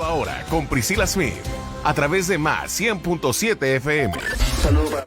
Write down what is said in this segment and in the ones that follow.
Ahora con Priscila Smith a través de Más 100.7 FM. Saludos.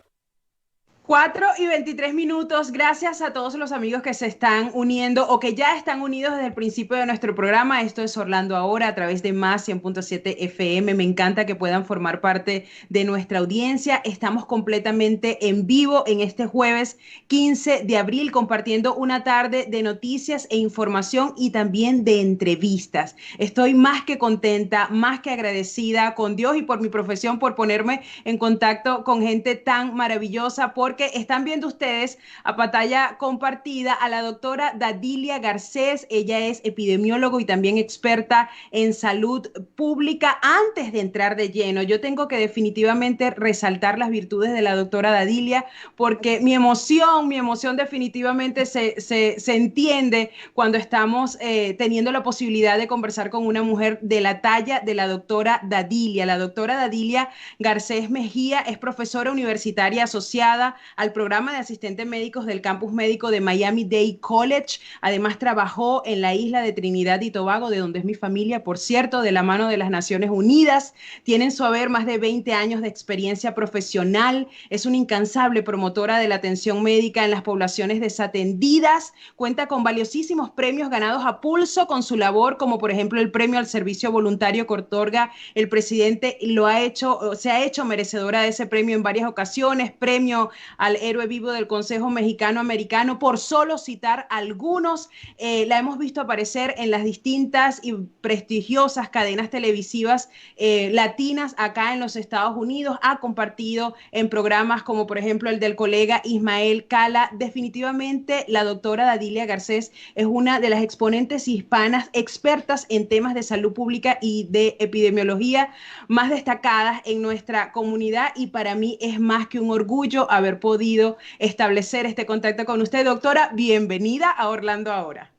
4:23. Gracias a todos los amigos que se están uniendo o que ya están unidos desde el principio de nuestro programa. Esto es Orlando Ahora a través de Más 100.7 FM. Me encanta que puedan formar parte de nuestra audiencia. Estamos completamente en vivo en este jueves 15 de abril compartiendo una tarde de noticias e información y también de entrevistas. Estoy más que contenta, más que agradecida con Dios y por mi profesión por ponerme en contacto con gente tan maravillosa, porque están viendo ustedes a pantalla compartida a la doctora Dadilia Garcés. Ella es epidemiólogo y también experta en salud pública. Antes de entrar de lleno, yo tengo que definitivamente resaltar las virtudes de la doctora Dadilia, porque mi emoción definitivamente se entiende cuando estamos teniendo la posibilidad de conversar con una mujer de la talla de la doctora Dadilia. La doctora Dadilia Garcés Mejía es profesora universitaria asociada al programa de asistentes médicos del campus médico de Miami-Dade College. Además, trabajó en la isla de Trinidad y Tobago, de donde es mi familia, por cierto, de la mano de las Naciones Unidas. Tiene en su haber más de 20 años de experiencia profesional. Es una incansable promotora de la atención médica en las poblaciones desatendidas. Cuenta con valiosísimos premios ganados a pulso con su labor, como por ejemplo el premio al servicio voluntario que otorga el presidente. Se ha hecho merecedora de ese premio en varias ocasiones. Premio al héroe vivo del Consejo Mexicano Americano, por solo citar algunos. La hemos visto aparecer en las distintas y prestigiosas cadenas televisivas latinas acá en los Estados Unidos. Ha compartido en programas como por ejemplo el del colega Ismael Cala. Definitivamente la doctora Dadilia Garcés es una de las exponentes hispanas expertas en temas de salud pública y de epidemiología más destacadas en nuestra comunidad, y para mí es más que un orgullo haber podido establecer este contacto con usted. Doctora, bienvenida a Orlando Ahora.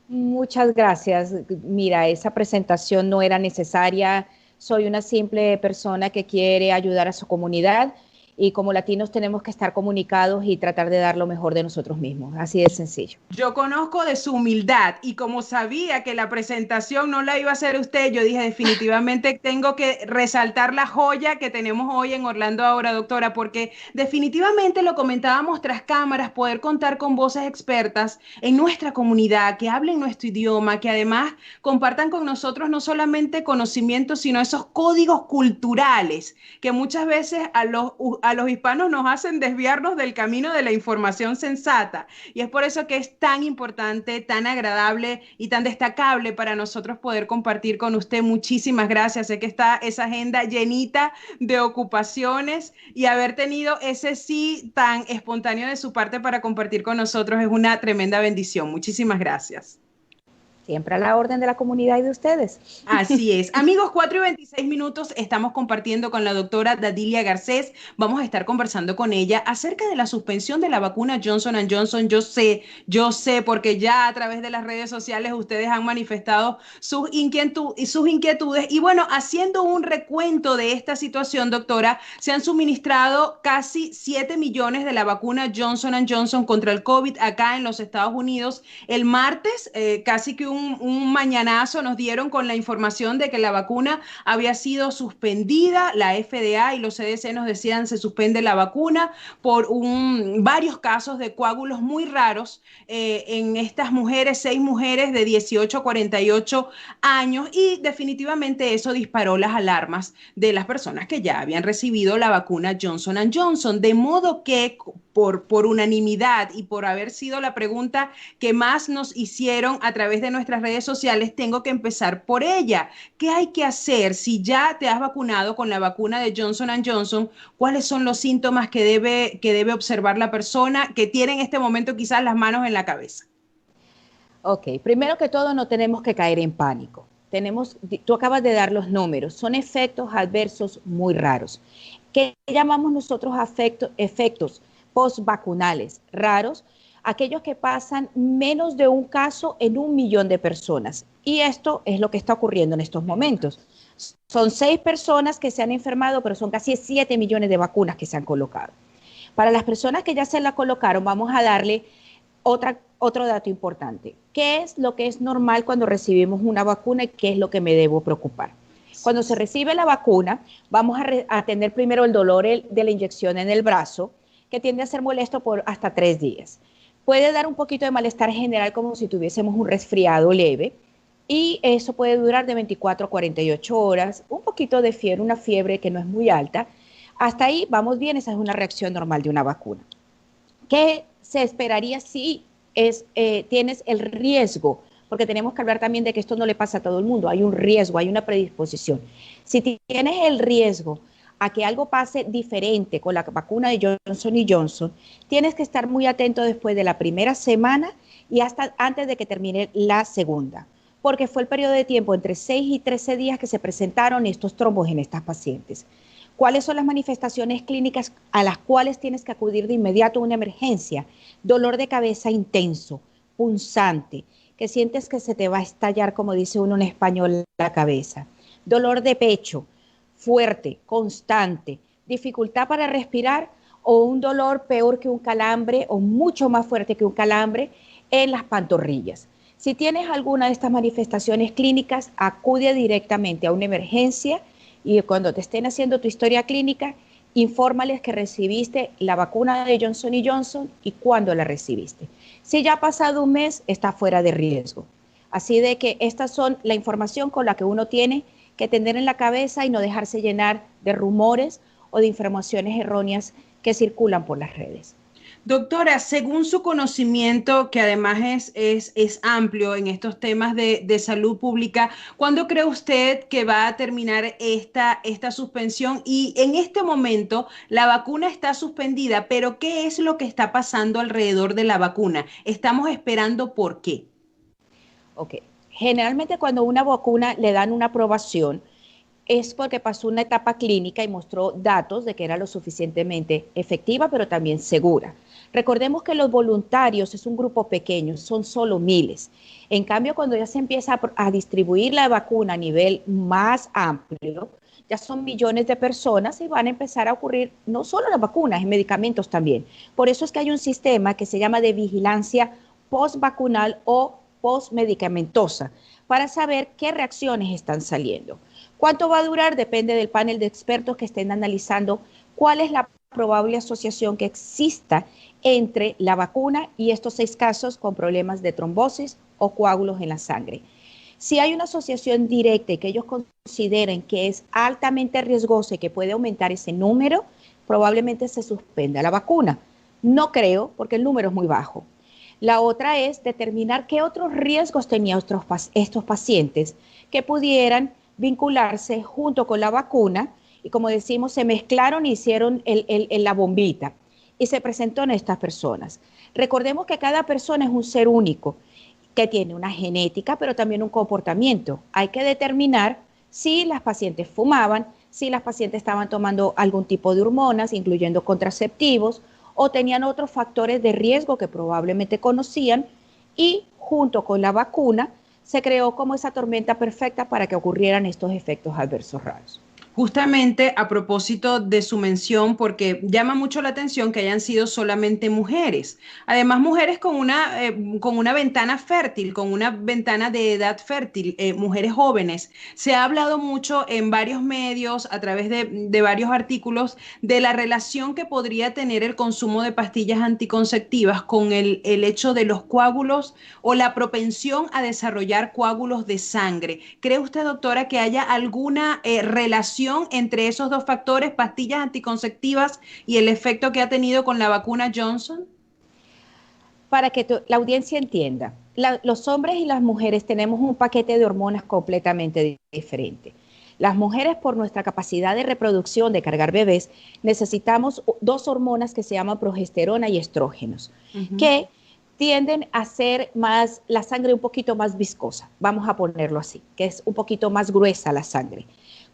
Muchas gracias. Mira, esa presentación no era necesaria. Soy una simple persona que quiere ayudar a su comunidad, y como latinos tenemos que estar comunicados y tratar de dar lo mejor de nosotros mismos. Así de sencillo. Yo conozco de su humildad, y como sabía que la presentación no la iba a hacer usted, yo dije definitivamente tengo que resaltar la joya que tenemos hoy en Orlando Ahora, doctora, porque definitivamente lo comentábamos tras cámaras, poder contar con voces expertas en nuestra comunidad, que hablen nuestro idioma, que además compartan con nosotros no solamente conocimientos, sino esos códigos culturales que muchas veces a los hispanos nos hacen desviarnos del camino de la información sensata. Y es por eso que es tan importante, tan agradable y tan destacable para nosotros poder compartir con usted. Muchísimas gracias. Sé que está esa agenda llenita de ocupaciones, y haber tenido ese sí tan espontáneo de su parte para compartir con nosotros es una tremenda bendición. Muchísimas gracias. Siempre a la orden de la comunidad y de ustedes. Así es. Amigos, 4:26, estamos compartiendo con la doctora Dadilia Garcés. Vamos a estar conversando con ella acerca de la suspensión de la vacuna Johnson & Johnson. Yo sé, porque ya a través de las redes sociales ustedes han manifestado sus inquietudes. Y bueno, haciendo un recuento de esta situación, doctora, se han suministrado casi 7 millones de la vacuna Johnson & Johnson contra el COVID acá en los Estados Unidos. El martes, casi que un mañanazo nos dieron con la información de que la vacuna había sido suspendida. La FDA y los CDC nos decían se suspende la vacuna por varios casos de coágulos muy raros en estas mujeres, 6 mujeres de 18 a 48 años, y definitivamente eso disparó las alarmas de las personas que ya habían recibido la vacuna Johnson & Johnson, de modo que por unanimidad y por haber sido la pregunta que más nos hicieron a través de nuestras redes sociales, tengo que empezar por ella. ¿Qué hay que hacer si ya te has vacunado con la vacuna de Johnson & Johnson? ¿Cuáles son los síntomas que debe observar la persona que tiene en este momento quizás las manos en la cabeza? Ok, primero que todo no tenemos que caer en pánico. Tú acabas de dar los números, son efectos adversos muy raros. ¿Qué llamamos nosotros efectos postvacunales raros? Aquellos que pasan menos de un caso en 1 millón de personas. Y esto es lo que está ocurriendo en estos momentos. Son 6 personas que se han enfermado, pero son casi 7 millones de vacunas que se han colocado. Para las personas que ya se la colocaron, vamos a darle otro dato importante. ¿Qué es lo que es normal cuando recibimos una vacuna y qué es lo que me debo preocupar? Cuando se recibe la vacuna, vamos a tener primero el dolor de la inyección en el brazo, que tiende a ser molesto por hasta 3 días. Puede dar un poquito de malestar general como si tuviésemos un resfriado leve y eso puede durar de 24 a 48 horas, un poquito de fiebre, una fiebre que no es muy alta. Hasta ahí vamos bien, esa es una reacción normal de una vacuna. ¿Qué se esperaría si tienes el riesgo? Porque tenemos que hablar también de que esto no le pasa a todo el mundo, hay un riesgo, hay una predisposición. Si tienes el riesgo a que algo pase diferente con la vacuna de Johnson y Johnson, tienes que estar muy atento después de la primera semana y hasta antes de que termine la segunda, porque fue el periodo de tiempo entre 6 y 13 días que se presentaron estos trombos en estas pacientes. ¿Cuáles son las manifestaciones clínicas a las cuales tienes que acudir de inmediato a una emergencia? Dolor de cabeza intenso, punzante, que sientes que se te va a estallar, como dice uno en español, la cabeza. Dolor de pecho, fuerte, constante, dificultad para respirar o un dolor peor que un calambre o mucho más fuerte que un calambre en las pantorrillas. Si tienes alguna de estas manifestaciones clínicas, acude directamente a una emergencia y cuando te estén haciendo tu historia clínica, infórmales que recibiste la vacuna de Johnson y Johnson y cuándo la recibiste. Si ya ha pasado un mes, está fuera de riesgo. Así de que estas son la información con la que uno tiene que tener en la cabeza y no dejarse llenar de rumores o de informaciones erróneas que circulan por las redes. Doctora, según su conocimiento, que además es amplio en estos temas de salud pública, ¿cuándo cree usted que va a terminar esta suspensión? Y en este momento la vacuna está suspendida, pero ¿qué es lo que está pasando alrededor de la vacuna? ¿Estamos esperando por qué? Ok, generalmente cuando una vacuna le dan una aprobación, es porque pasó una etapa clínica y mostró datos de que era lo suficientemente efectiva, pero también segura. Recordemos que los voluntarios es un grupo pequeño, son solo miles. En cambio, cuando ya se empieza a distribuir la vacuna a nivel más amplio, ya son millones de personas y van a empezar a ocurrir no solo las vacunas, en medicamentos también. Por eso es que hay un sistema que se llama de vigilancia postvacunal o postmedicamentosa para saber qué reacciones están saliendo. ¿Cuánto va a durar? Depende del panel de expertos que estén analizando cuál es la probable asociación que exista entre la vacuna y estos 6 casos con problemas de trombosis o coágulos en la sangre. Si hay una asociación directa y que ellos consideren que es altamente riesgosa y que puede aumentar ese número, probablemente se suspenda la vacuna. No creo, porque el número es muy bajo. La otra es determinar qué otros riesgos tenían estos pacientes que pudieran vincularse junto con la vacuna y, como decimos, se mezclaron y hicieron la bombita y se presentó en estas personas. Recordemos que cada persona es un ser único que tiene una genética, pero también un comportamiento. Hay que determinar si las pacientes fumaban, si las pacientes estaban tomando algún tipo de hormonas, incluyendo contraceptivos, o tenían otros factores de riesgo que probablemente conocían y junto con la vacuna se creó como esa tormenta perfecta para que ocurrieran estos efectos adversos raros. Justamente a propósito de su mención, porque llama mucho la atención que hayan sido solamente mujeres. Además, mujeres con una ventana fértil, con una ventana de edad fértil, mujeres jóvenes. Se ha hablado mucho en varios medios, a través de varios artículos, de la relación que podría tener el consumo de pastillas anticonceptivas con el hecho de los coágulos o la propensión a desarrollar coágulos de sangre. ¿Cree usted, doctora, que haya alguna relación entre esos dos factores, pastillas anticonceptivas y el efecto que ha tenido con la vacuna Johnson? Para que la audiencia entienda, los hombres y las mujeres tenemos un paquete de hormonas completamente diferente. Las mujeres, por nuestra capacidad de reproducción, de cargar bebés, necesitamos 2 hormonas que se llaman progesterona y estrógenos, que tienden a hacer más la sangre un poquito más viscosa, vamos a ponerlo así, que es un poquito más gruesa la sangre.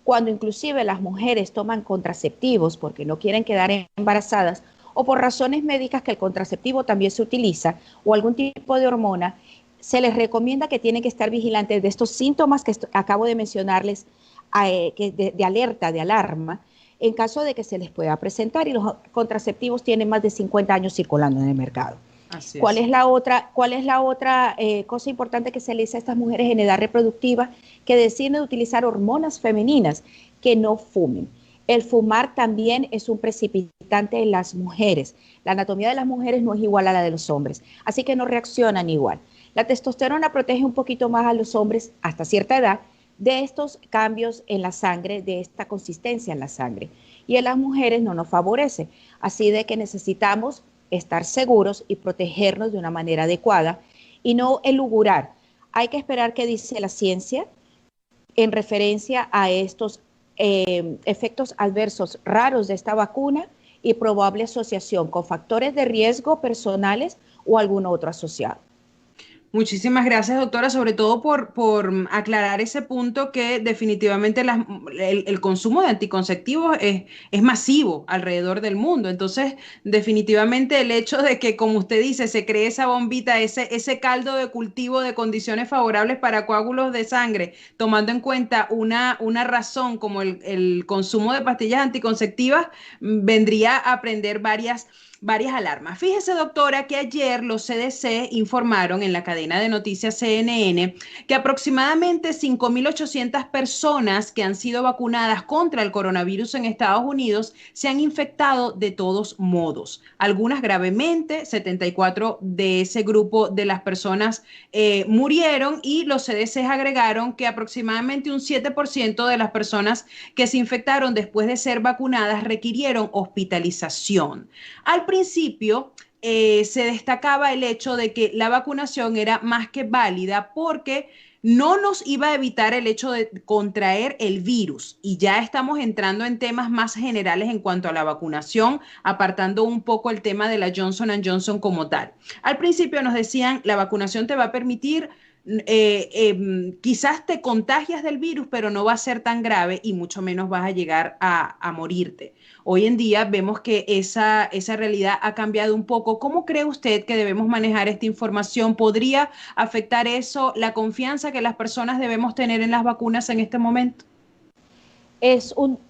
Cuando inclusive las mujeres toman contraceptivos porque no quieren quedar embarazadas o por razones médicas que el contraceptivo también se utiliza o algún tipo de hormona, se les recomienda que tienen que estar vigilantes de estos síntomas que acabo de mencionarles, de alerta, de alarma, en caso de que se les pueda presentar, y los contraceptivos tienen más de 50 años circulando en el mercado. Así ¿Cuál es. es la otra cosa importante que se le dice a estas mujeres en edad reproductiva que deciden utilizar hormonas femeninas? Que no fumen. El fumar también es un precipitante en las mujeres. La anatomía de las mujeres no es igual a la de los hombres, así que no reaccionan igual. La testosterona protege un poquito más a los hombres hasta cierta edad de estos cambios en la sangre, de esta consistencia en la sangre. Y en las mujeres no nos favorece. Así de que necesitamos estar seguros y protegernos de una manera adecuada y no elugurar. Hay que esperar qué dice la ciencia en referencia a estos efectos adversos raros de esta vacuna y probable asociación con factores de riesgo personales o algún otro asociado. Muchísimas gracias, doctora, sobre todo por aclarar ese punto que definitivamente el consumo de anticonceptivos es masivo alrededor del mundo. Entonces, definitivamente el hecho de que, como usted dice, se cree esa bombita, ese caldo de cultivo de condiciones favorables para coágulos de sangre, tomando en cuenta una razón como el consumo de pastillas anticonceptivas, vendría a prender varias alarmas. Fíjese, doctora, que ayer los CDC informaron en la cadena de noticias CNN que aproximadamente 5.800 personas que han sido vacunadas contra el coronavirus en Estados Unidos se han infectado de todos modos. Algunas gravemente, 74 de ese grupo de las personas murieron y los CDC agregaron que aproximadamente un 7% de las personas que se infectaron después de ser vacunadas requirieron hospitalización. Al principio se destacaba el hecho de que la vacunación era más que válida porque no nos iba a evitar el hecho de contraer el virus. Y ya estamos entrando en temas más generales en cuanto a la vacunación, apartando un poco el tema de la Johnson Johnson como tal. Al principio nos decían, la vacunación te va a permitir quizás te contagias del virus, pero no va a ser tan grave y mucho menos vas a llegar a morirte. Hoy en día vemos que esa realidad ha cambiado un poco. ¿Cómo cree usted que debemos manejar esta información? ¿Podría afectar eso la confianza que las personas debemos tener en las vacunas en este momento?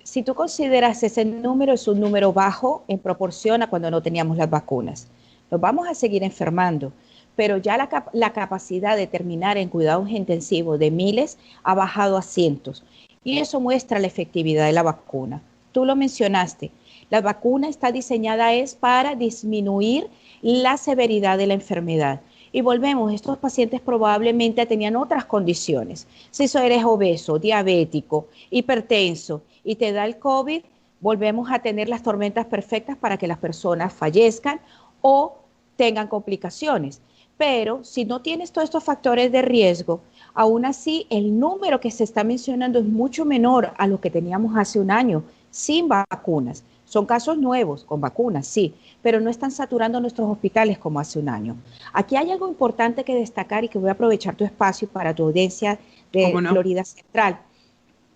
Si tú consideras ese número, es un número bajo en proporción a cuando no teníamos las vacunas. Nos vamos a seguir enfermando, pero ya la capacidad de terminar en cuidados intensivos de miles ha bajado a cientos. Y eso muestra la efectividad de la vacuna. Tú lo mencionaste, la vacuna está diseñada para disminuir la severidad de la enfermedad. Y volvemos, estos pacientes probablemente tenían otras condiciones. Si eres obeso, diabético, hipertenso y te da el COVID, volvemos a tener las tormentas perfectas para que las personas fallezcan o tengan complicaciones. Pero si no tienes todos estos factores de riesgo, aún así el número que se está mencionando es mucho menor a lo que teníamos hace un año sin vacunas. Son casos nuevos con vacunas, sí, pero no están saturando nuestros hospitales como hace un año. Aquí hay algo importante que destacar y que voy a aprovechar tu espacio para tu audiencia de ¿Cómo no? Florida Central.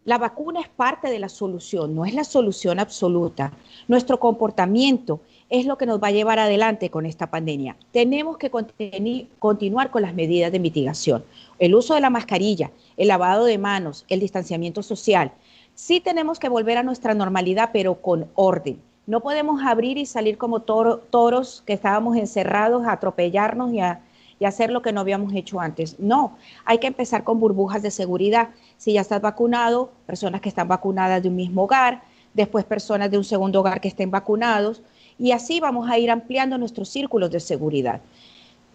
La vacuna es parte de la solución, no es la solución absoluta. Nuestro comportamiento es lo que nos va a llevar adelante con esta pandemia. Tenemos que continuar con las medidas de mitigación. El uso de la mascarilla, el lavado de manos, el distanciamiento social. Sí tenemos que volver a nuestra normalidad, pero con orden. No podemos abrir y salir como toros que estábamos encerrados a atropellarnos y hacer lo que no habíamos hecho antes. No, hay que empezar con burbujas de seguridad. Si ya estás vacunado, personas que están vacunadas de un mismo hogar, después personas de un segundo hogar que estén vacunados, y así vamos a ir ampliando nuestros círculos de seguridad.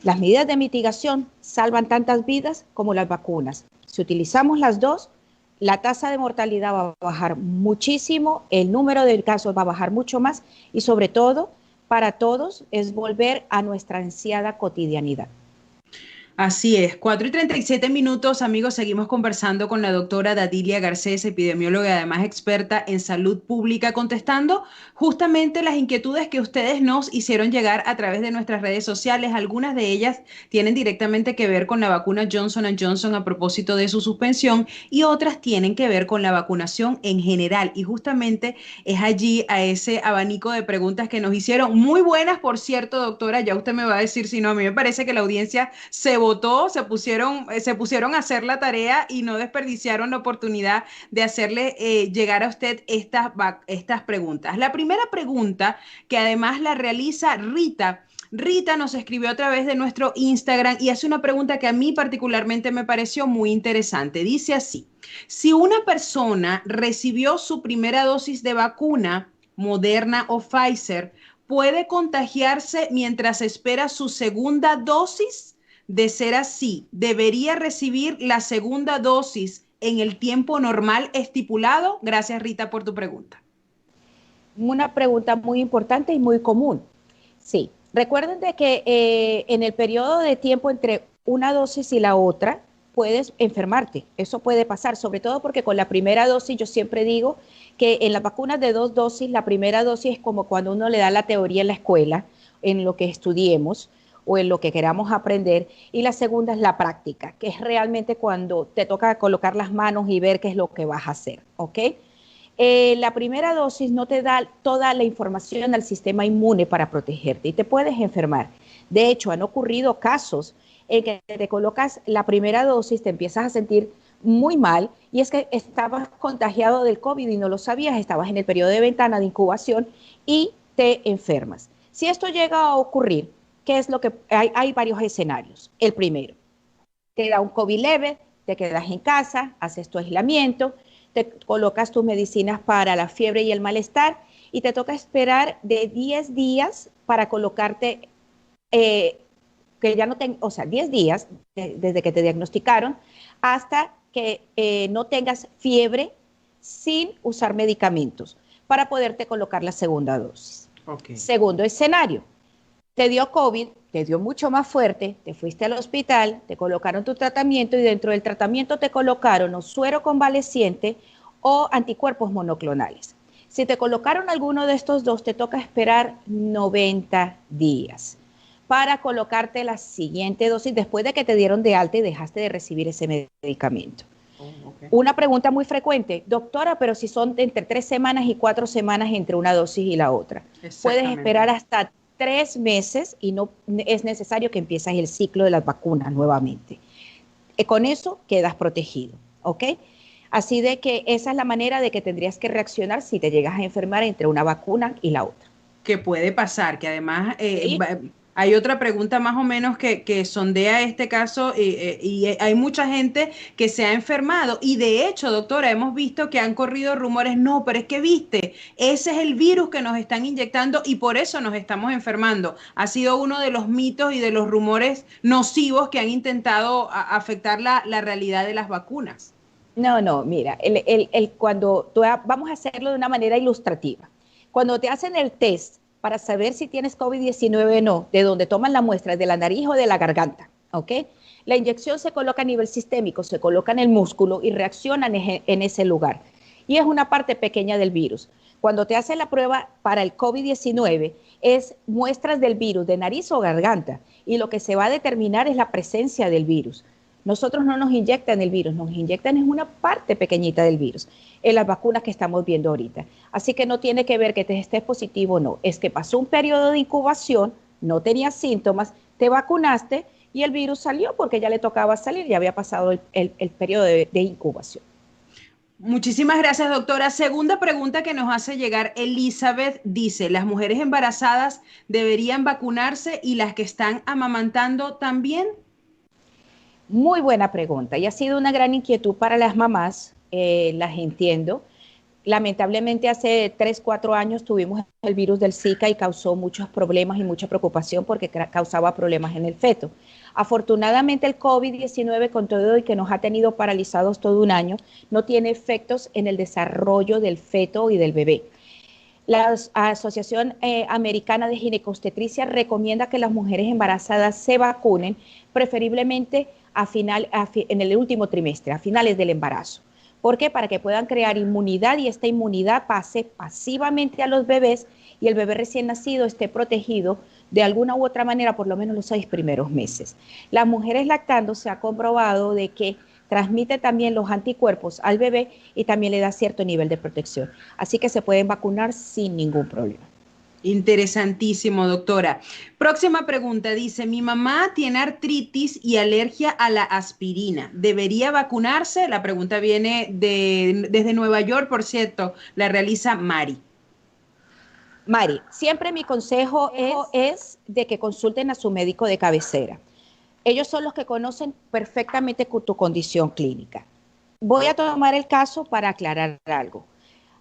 Las medidas de mitigación salvan tantas vidas como las vacunas. Si utilizamos las dos, la tasa de mortalidad va a bajar muchísimo, el número de casos va a bajar mucho más y sobre todo, para todos, es volver a nuestra ansiada cotidianidad. Así es, 4:37, amigos, seguimos conversando con la doctora Dadilia Garcés, epidemióloga y además experta en salud pública, contestando justamente las inquietudes que ustedes nos hicieron llegar a través de nuestras redes sociales. Algunas de ellas tienen directamente que ver con la vacuna Johnson Johnson a propósito de su suspensión y otras tienen que ver con la vacunación en general. Y justamente es allí a ese abanico de preguntas que nos hicieron. Muy buenas, por cierto, doctora, ya usted me va a decir si no, a mí me parece que la audiencia se votó, se pusieron a hacer la tarea y no desperdiciaron la oportunidad de hacerle llegar a usted estas preguntas. La primera pregunta, que además la realiza Rita, Rita nos escribió a través de nuestro Instagram y hace una pregunta que a mí particularmente me pareció muy interesante. Dice así, si una persona recibió su primera dosis de vacuna, Moderna o Pfizer, ¿puede contagiarse mientras espera su segunda dosis? De ser así, ¿debería recibir la segunda dosis en el tiempo normal estipulado? Gracias, Rita, por tu pregunta. Una pregunta muy importante y muy común. Sí, recuerden de que en el periodo de tiempo entre una dosis y la otra, puedes enfermarte. Eso puede pasar, sobre todo porque con la primera dosis, yo siempre digo que en las vacunas de 2 dosis, la primera dosis es como cuando uno le da la teoría en la escuela, en lo que estudiemos o en lo que queramos aprender, y la segunda es la práctica, que es realmente cuando te toca colocar las manos y ver qué es lo que vas a hacer, ¿ok? La primera dosis no te da toda la información al sistema inmune para protegerte y te puedes enfermar. De hecho, han ocurrido casos en que te colocas la primera dosis, te empiezas a sentir muy mal y es que estabas contagiado del COVID y no lo sabías, estabas en el periodo de ventana de incubación y te enfermas. Si esto llega a ocurrir, ¿qué es lo que hay? Hay varios escenarios. El primero, te da un COVID leve, te quedas en casa, haces tu aislamiento, te colocas tus medicinas para la fiebre y el malestar y te toca esperar de 10 días para colocarte, que ya no tengas, o sea, 10 días desde que te diagnosticaron hasta que no tengas fiebre sin usar medicamentos para poderte colocar la segunda dosis. Okay. Segundo escenario, te dio COVID, te dio mucho más fuerte, te fuiste al hospital, te colocaron tu tratamiento y dentro del tratamiento te colocaron o suero convaleciente o anticuerpos monoclonales. Si te colocaron alguno de estos dos, te toca esperar 90 días para colocarte la siguiente dosis después de que te dieron de alta y dejaste de recibir ese medicamento. Okay. Una pregunta muy frecuente, doctora, pero si son entre 3 semanas y 4 semanas entre una dosis y la otra, puedes esperar hasta 3 meses y no es necesario que empieces el ciclo de las vacunas nuevamente. Con eso quedas protegido, ¿ok? Así de que esa es la manera de que tendrías que reaccionar si te llegas a enfermar entre una vacuna y la otra. Que puede pasar, que además ¿sí? Hay otra pregunta más o menos que sondea este caso y hay mucha gente que se ha enfermado y de hecho, doctora, hemos visto que han corrido rumores, no, pero es que viste, ese es el virus que nos están inyectando y por eso nos estamos enfermando. Ha sido uno de los mitos y de los rumores nocivos que han intentado afectar la realidad de las vacunas. No, mira, vamos a hacerlo de una manera ilustrativa. Cuando te hacen el test para saber si tienes COVID-19 o no, de donde toman la muestra, de la nariz o de la garganta, ¿ok? La inyección se coloca a nivel sistémico, se coloca en el músculo y reaccionan en ese lugar. Y es una parte pequeña del virus. Cuando te hacen la prueba para el COVID-19, es muestras del virus de nariz o garganta y lo que se va a determinar es la presencia del virus. Nosotros no nos inyectan el virus, nos inyectan en una parte pequeñita del virus, en las vacunas que estamos viendo ahorita. Así que no tiene que ver que te estés positivo o no, es que pasó un periodo de incubación, no tenías síntomas, te vacunaste y el virus salió porque ya le tocaba salir, ya había pasado el periodo de incubación. Muchísimas gracias, doctora. Segunda pregunta que nos hace llegar Elizabeth dice, ¿las mujeres embarazadas deberían vacunarse y las que están amamantando también? Muy buena pregunta y ha sido una gran inquietud para las mamás, las entiendo. Lamentablemente hace 3, 4 años tuvimos el virus del Zika y causó muchos problemas y mucha preocupación porque causaba problemas en el feto. Afortunadamente el COVID-19 con todo y que nos ha tenido paralizados todo un año, no tiene efectos en el desarrollo del feto y del bebé. La Asociación Americana de Ginecobstetricia recomienda que las mujeres embarazadas se vacunen, preferiblemente en el último trimestre, a finales del embarazo. ¿Por qué? Para que puedan crear inmunidad y esta inmunidad pase pasivamente a los bebés y el bebé recién nacido esté protegido de alguna u otra manera por lo menos los 6 primeros meses. Las mujeres lactando se ha comprobado de que transmite también los anticuerpos al bebé y también le da cierto nivel de protección. Así que se pueden vacunar sin ningún problema. Interesantísimo, doctora. Próxima pregunta, dice, mi mamá tiene artritis y alergia a la aspirina. ¿Debería vacunarse? La pregunta viene desde Nueva York, por cierto, la realiza Mari. Mari, siempre mi consejo es de que consulten a su médico de cabecera. Ellos son los que conocen perfectamente tu condición clínica. Voy a tomar el caso para aclarar algo.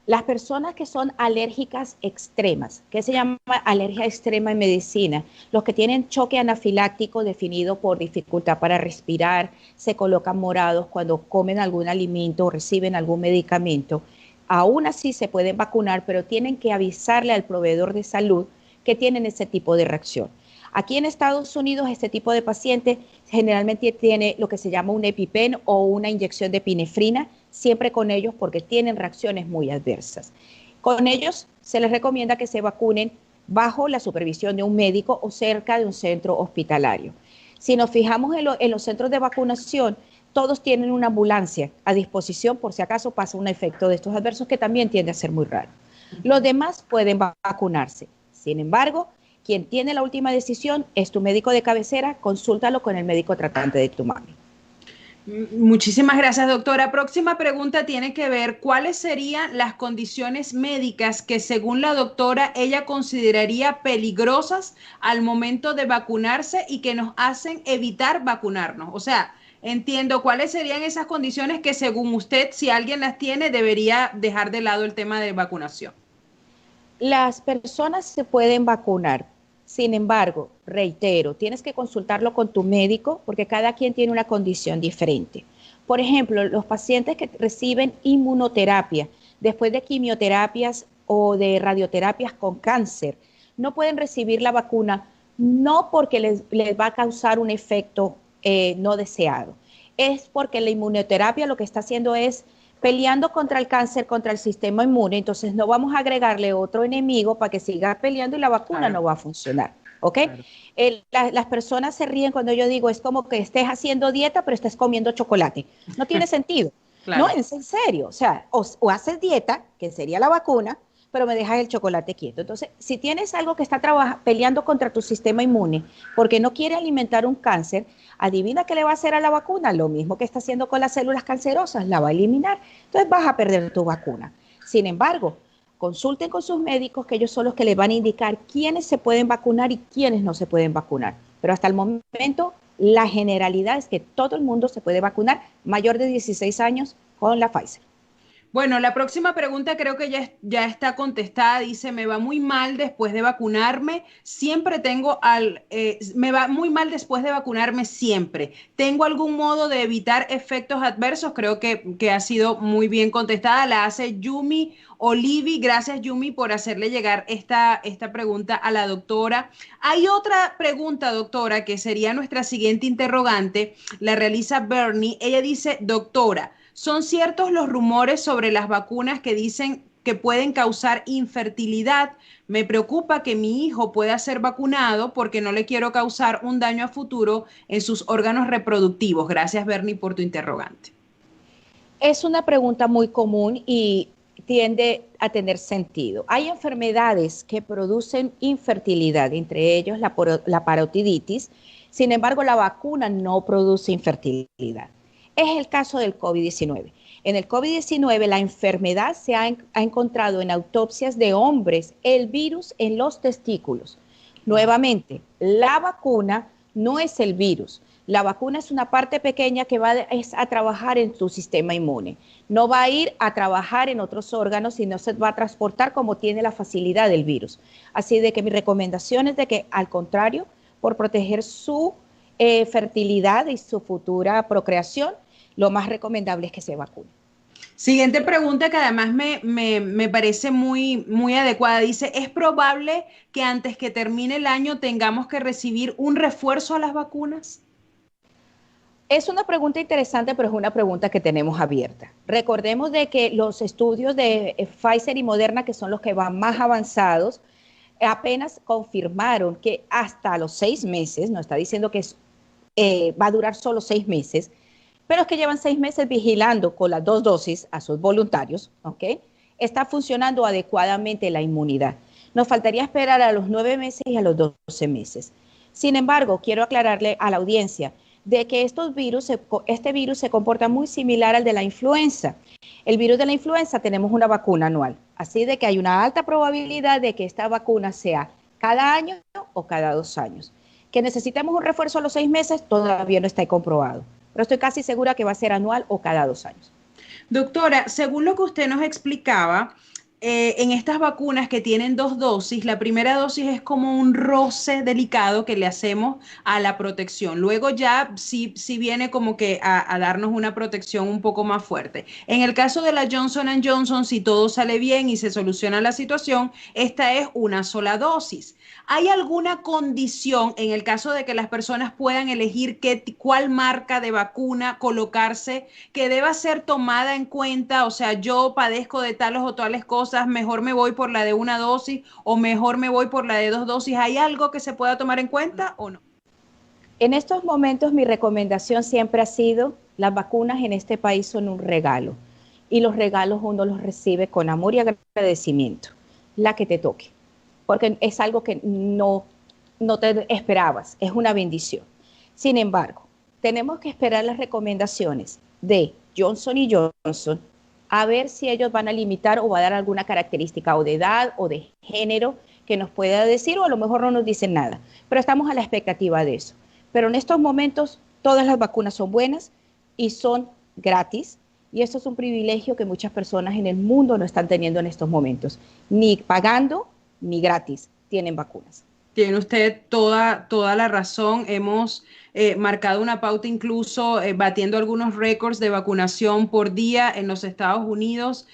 Las personas que son alérgicas extremas, que se llama alergia extrema en medicina, los que tienen choque anafiláctico definido por dificultad para respirar, se colocan morados cuando comen algún alimento o reciben algún medicamento, aún así se pueden vacunar, pero tienen que avisarle al proveedor de salud que tienen ese tipo de reacción. Aquí en Estados Unidos, este tipo de paciente generalmente tiene lo que se llama un EpiPen o una inyección de epinefrina, siempre con ellos porque tienen reacciones muy adversas. Con ellos se les recomienda que se vacunen bajo la supervisión de un médico o cerca de un centro hospitalario. Si nos fijamos en los centros de vacunación, todos tienen una ambulancia a disposición por si acaso pasa un efecto de estos adversos que también tiende a ser muy raro. Los demás pueden vacunarse. Sin embargo, quien tiene la última decisión es tu médico de cabecera, consúltalo con el médico tratante de tu mami. Muchísimas gracias, doctora. Próxima pregunta tiene que ver cuáles serían las condiciones médicas que según la doctora ella consideraría peligrosas al momento de vacunarse y que nos hacen evitar vacunarnos. O sea, entiendo cuáles serían esas condiciones que según usted, si alguien las tiene, debería dejar de lado el tema de vacunación. Las personas se pueden vacunar. Sin embargo, reitero, tienes que consultarlo con tu médico porque cada quien tiene una condición diferente. Por ejemplo, los pacientes que reciben inmunoterapia después de quimioterapias o de radioterapias con cáncer no pueden recibir la vacuna, no porque les va a causar un efecto no deseado. Es porque la inmunoterapia lo que está haciendo es peleando contra el cáncer, contra el sistema inmune, entonces no vamos a agregarle otro enemigo para que siga peleando y la vacuna no va a funcionar, ¿ok? Las personas se ríen cuando yo digo, es como que estés haciendo dieta, pero estés comiendo chocolate. No tiene sentido. No, es en serio. O sea, o haces dieta, que sería la vacuna, pero me dejas el chocolate quieto. Entonces, si tienes algo que está peleando contra tu sistema inmune porque no quiere alimentar un cáncer, adivina qué le va a hacer a la vacuna. Lo mismo que está haciendo con las células cancerosas, la va a eliminar. Entonces vas a perder tu vacuna. Sin embargo, consulten con sus médicos, que ellos son los que les van a indicar quiénes se pueden vacunar y quiénes no se pueden vacunar. Pero hasta el momento, la generalidad es que todo el mundo se puede vacunar mayor de 16 años con la Pfizer. Bueno, la próxima pregunta creo que ya está contestada. Dice, me va muy mal después de vacunarme. Me va muy mal después de vacunarme siempre. ¿Tengo algún modo de evitar efectos adversos? Creo que ha sido muy bien contestada. La hace Yumi Olivi. Gracias, Yumi, por hacerle llegar esta pregunta a la doctora. Hay otra pregunta, doctora, que sería nuestra siguiente interrogante. La realiza Bernie. Ella dice, doctora, ¿son ciertos los rumores sobre las vacunas que dicen que pueden causar infertilidad? Me preocupa que mi hijo pueda ser vacunado porque no le quiero causar un daño a futuro en sus órganos reproductivos. Gracias, Bernie, por tu interrogante. Es una pregunta muy común y tiende a tener sentido. Hay enfermedades que producen infertilidad, entre ellos la parotiditis. Sin embargo, la vacuna no produce infertilidad. Es el caso del COVID-19. En el COVID-19 la enfermedad se ha encontrado en autopsias de hombres, el virus en los testículos. Nuevamente, la vacuna no es el virus. La vacuna es una parte pequeña que va a trabajar en tu sistema inmune. No va a ir a trabajar en otros órganos, sino se va a transportar como tiene la facilidad del virus. Así de que mi recomendación es de que, al contrario, por proteger su fertilidad y su futura procreación, lo más recomendable es que se vacune. Siguiente pregunta que además me parece muy, muy adecuada. Dice, ¿es probable que antes que termine el año tengamos que recibir un refuerzo a las vacunas? Es una pregunta interesante, pero es una pregunta que tenemos abierta. Recordemos de que los estudios de Pfizer y Moderna, que son los que van más avanzados, apenas confirmaron que hasta los 6 meses, no está diciendo que va a durar solo 6 meses, pero es que llevan 6 meses vigilando con las 2 dosis a sus voluntarios, ¿ok? Está funcionando adecuadamente la inmunidad. Nos faltaría esperar a los 9 meses y a los 12 meses. Sin embargo, quiero aclararle a la audiencia de que este virus se comporta muy similar al de la influenza. El virus de la influenza tenemos una vacuna anual, Así de que hay una alta probabilidad de que esta vacuna sea cada año o cada 2 años. Que necesitemos un refuerzo a los 6 meses, todavía no está comprobado, pero estoy casi segura que va a ser anual o cada 2 años. Doctora, según lo que usted nos explicaba, en estas vacunas que tienen 2 dosis, la primera dosis es como un roce delicado que le hacemos a la protección. Luego ya sí viene como que a darnos una protección un poco más fuerte. En el caso de la Johnson & Johnson, si todo sale bien y se soluciona la situación, esta es una sola dosis. ¿Hay alguna condición en el caso de que las personas puedan elegir cuál marca de vacuna colocarse que deba ser tomada en cuenta? O sea, yo padezco de tales o tales cosas, mejor me voy por la de una dosis o mejor me voy por la de 2 dosis. ¿Hay algo que se pueda tomar en cuenta o no? En estos momentos mi recomendación siempre ha sido, las vacunas en este país son un regalo y los regalos uno los recibe con amor y agradecimiento, la que te toque, porque es algo que no te esperabas, es una bendición. Sin embargo, tenemos que esperar las recomendaciones de Johnson y Johnson a ver si ellos van a limitar o va a dar alguna característica o de edad o de género que nos pueda decir, o a lo mejor no nos dicen nada, pero estamos a la expectativa de eso. Pero en estos momentos todas las vacunas son buenas y son gratis, y eso es un privilegio que muchas personas en el mundo no están teniendo en estos momentos, ni pagando ni gratis tienen vacunas. Tiene usted toda la razón. Hemos marcado una pauta incluso batiendo algunos récords de vacunación por día en los Estados Unidos.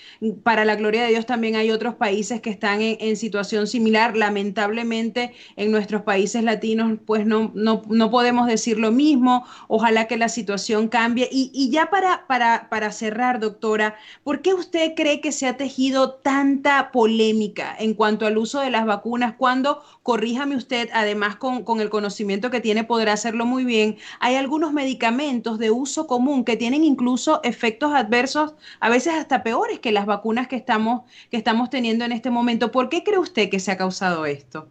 Para la gloria de Dios también hay otros países que están en situación similar. Lamentablemente en nuestros países latinos pues no podemos decir lo mismo. Ojalá que la situación cambie. Y ya para cerrar, doctora, ¿por qué usted cree que se ha tejido tanta polémica en cuanto al uso de las vacunas cuando, corríjame usted, además con el conocimiento que tiene, podrá hacerlo muy bien, hay algunos medicamentos de uso común que tienen incluso efectos adversos, a veces hasta peores que las vacunas que estamos teniendo en este momento? ¿Por qué cree usted que se ha causado esto?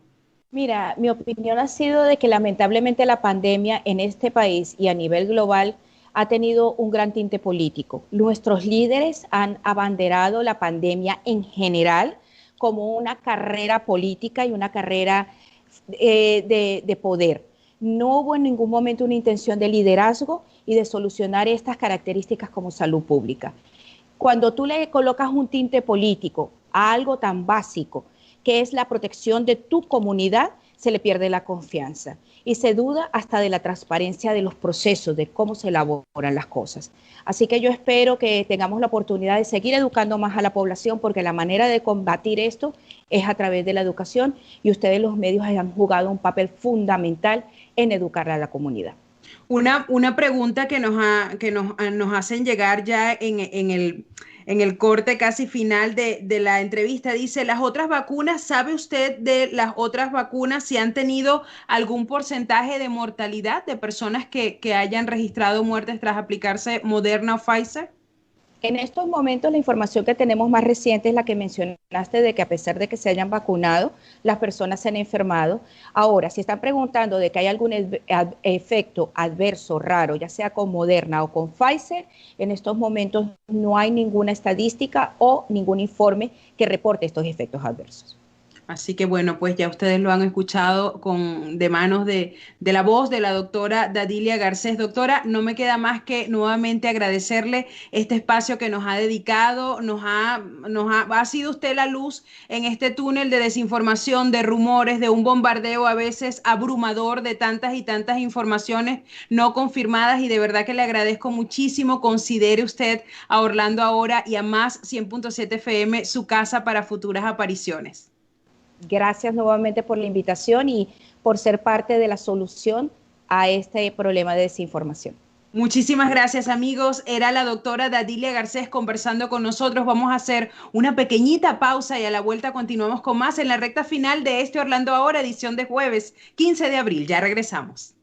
Mira, mi opinión ha sido de que lamentablemente la pandemia en este país y a nivel global ha tenido un gran tinte político. Nuestros líderes han abanderado la pandemia en general como una carrera política y una carrera de poder. No hubo en ningún momento una intención de liderazgo y de solucionar estas características como salud pública. Cuando tú le colocas un tinte político a algo tan básico, que es la protección de tu comunidad, se le pierde la confianza y se duda hasta de la transparencia de los procesos, de cómo se elaboran las cosas. Así que yo espero que tengamos la oportunidad de seguir educando más a la población, porque la manera de combatir esto es a través de la educación, y ustedes los medios han jugado un papel fundamental en educar a la comunidad. Una pregunta que nos hacen llegar ya en el corte casi final de la entrevista. Dice, las otras vacunas, ¿sabe usted de las otras vacunas si han tenido algún porcentaje de mortalidad de personas que hayan registrado muertes tras aplicarse Moderna o Pfizer? En estos momentos la información que tenemos más reciente es la que mencionaste, de que a pesar de que se hayan vacunado, las personas se han enfermado. Ahora, si están preguntando de que hay algún efecto adverso raro, ya sea con Moderna o con Pfizer, en estos momentos no hay ninguna estadística o ningún informe que reporte estos efectos adversos. Así que bueno, pues ya ustedes lo han escuchado de manos de la voz de la doctora Dadilia Garcés. Doctora, no me queda más que nuevamente agradecerle este espacio que nos ha dedicado. Ha sido usted la luz en este túnel de desinformación, de rumores, de un bombardeo a veces abrumador de tantas y tantas informaciones no confirmadas, y de verdad que le agradezco muchísimo. Considere usted a Orlando Ahora y a Más 100.7 FM su casa para futuras apariciones. Gracias nuevamente por la invitación y por ser parte de la solución a este problema de desinformación. Muchísimas gracias, amigos. Era la doctora Dadilia Garcés conversando con nosotros. Vamos a hacer una pequeñita pausa y a la vuelta continuamos con más en la recta final de este Orlando Ahora, edición de jueves 15 de abril. Ya regresamos.